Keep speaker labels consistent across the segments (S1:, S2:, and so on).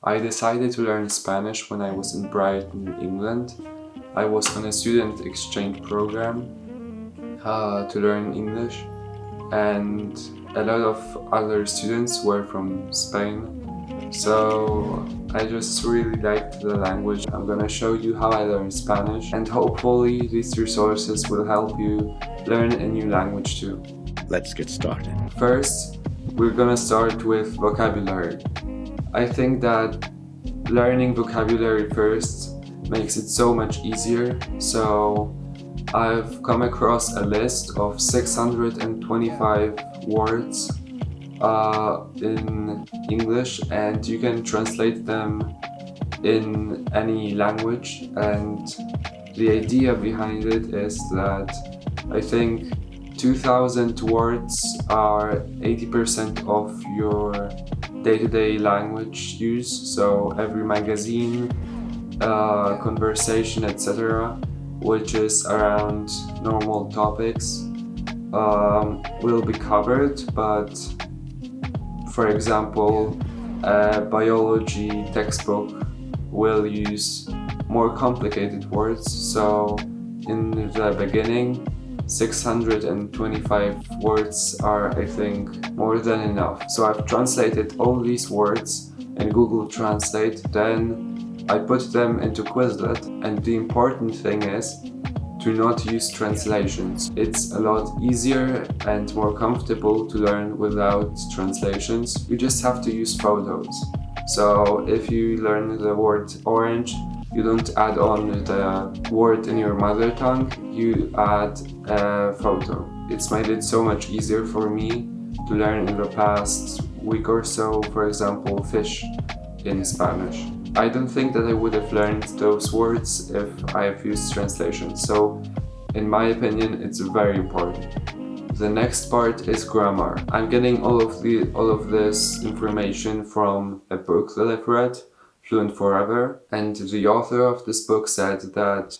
S1: I decided to learn Spanish when I was in Brighton, England. I was on a student exchange program to learn English, and a lot of other students were from Spain. So I just really liked the language. I'm gonna show you how I learned Spanish, and hopefully these resources will help you learn a new language too.
S2: Let's get started.
S1: First, we're gonna start with vocabulary. I think that learning vocabulary first makes it so much easier. So I've come across a list of 625 words in English, and you can translate them in any language. And the idea behind it is that I think 2000 words are 80% of your day-to-day language use. So every magazine, conversation, etc., which is around normal topics, will be covered. But for example, a biology textbook will use more complicated words. So in the beginning, 625 words are, I think, more than enough. So I've translated all these words in Google Translate, then I put them into Quizlet, and the important thing is to not use translations. It's a lot easier and more comfortable to learn without translations. You just have to use photos. So if you learn the word orange, you don't add on the word in your mother tongue, you add a photo. It's made it so much easier for me to learn in the past week or so, for example, fish in Spanish. I don't think that I would have learned those words if I have used translation. So in my opinion, it's very important. The next part is grammar. I'm getting all of this information from a book that I've read, Fluent Forever, and the author of this book said that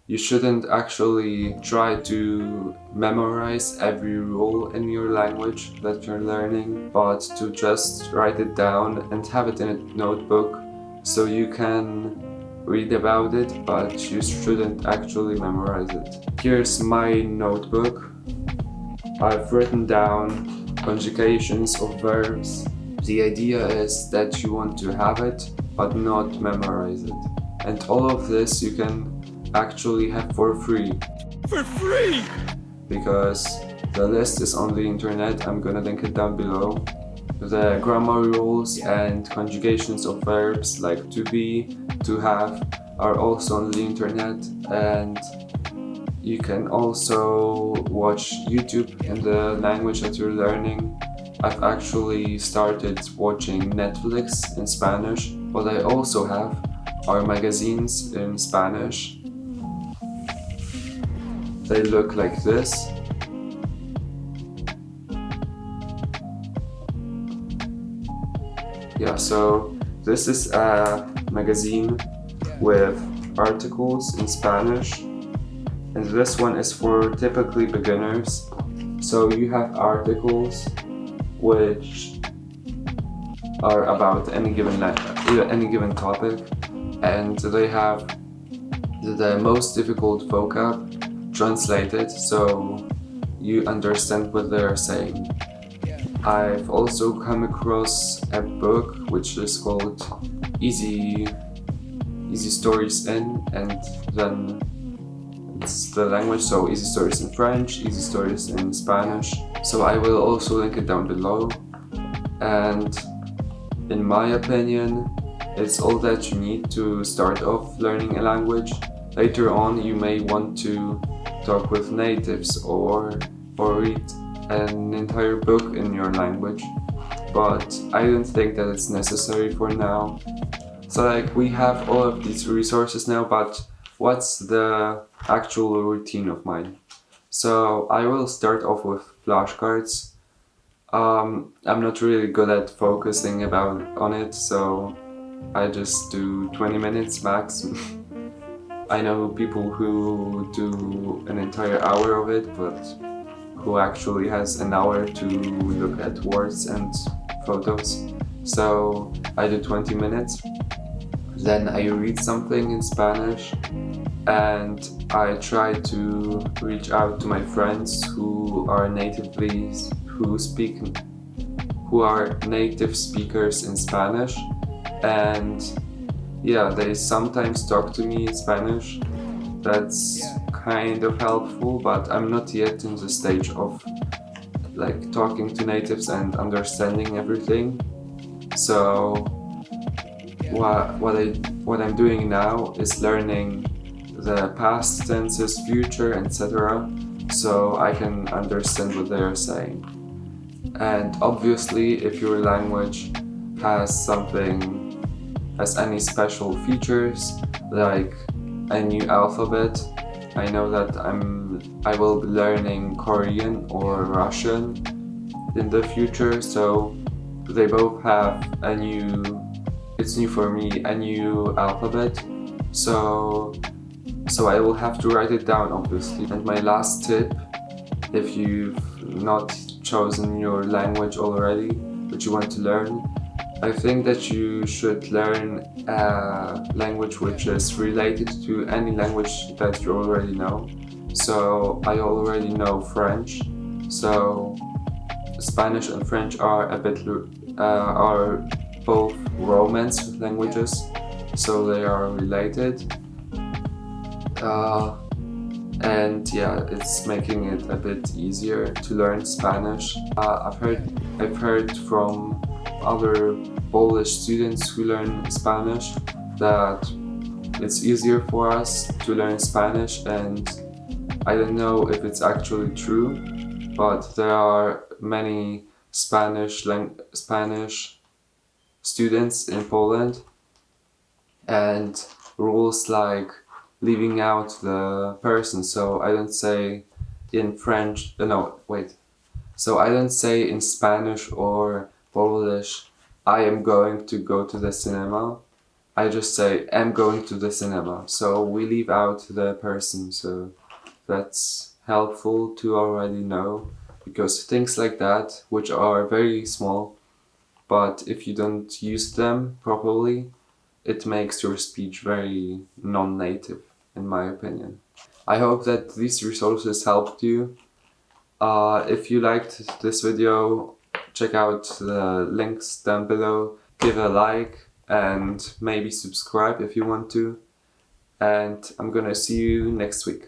S1: you shouldn't actually try to memorize every rule in your language that you're learning, but to just write it down and have it in a notebook so you can read about it, but you shouldn't actually memorize it. Here's my notebook. I've written down conjugations of verbs. The idea is that you want to have it, but not memorize it. And all of this you can actually have for free.
S2: For free!
S1: Because the list is on the internet, I'm gonna link it down below. The grammar rules and conjugations of verbs like to be, to have are also on the internet, and you can also watch YouTube in the language that you're learning. I've actually started watching Netflix in Spanish. What I also have are magazines in Spanish. They look like this. Yeah, so this is a magazine with articles in Spanish, and this one is for typically beginners. So you have articles which are about any given topic, and they have the most difficult vocab translated so you understand what they're saying. I've also come across a book which is called Easy Stories in, and then it's the language, so Easy Stories in French, Easy Stories in Spanish. So I will also link it down below. And in my opinion, it's all that you need to start off learning a language. Later on, you may want to talk with natives or read an entire book in your language, but I don't think that it's necessary for now. So like, we have all of these resources now, but what's the actual routine of mine? So I will start off with flashcards. I'm not really good at focusing on it, so I just do 20 minutes max. I know people who do an entire hour of it, but who actually has an hour to look at words and photos. So I do 20 minutes, then I read something in Spanish, and I try to reach out to my friends who are native speakers in Spanish, and yeah, they sometimes talk to me in Spanish. That's kind of helpful, but I'm not yet in the stage of like talking to natives and understanding everything. So what I'm doing now is learning the past tenses, future, etc., so I can understand what they are saying. And obviously, if your language has any special features, like a new alphabet, I know that I will be learning Korean or Russian in the future, so they both have it's new for me, a new alphabet, so I will have to write it down, obviously. And my last tip, if you've not chosen your language already but you want to learn, I think that you should learn a language which is related to any language that you already know. So I already know French, so Spanish and French are are both Romance languages, so they are related. And yeah, it's making it a bit easier to learn Spanish. I've heard from other Polish students who learn Spanish that it's easier for us to learn Spanish, and I don't know if it's actually true, but there are many Spanish students in Poland, and rules like leaving out the person, so I don't say in French, so I don't say in Spanish or Polish, I am going to go to the cinema. I just say, I'm going to the cinema. So we leave out the person, so that's helpful to already know, because things like that, which are very small, but if you don't use them properly, it makes your speech very non-native, in my opinion. I hope that these resources helped you. If you liked this video, check out the links down below, give a like, and maybe subscribe if you want to. And I'm gonna see you next week.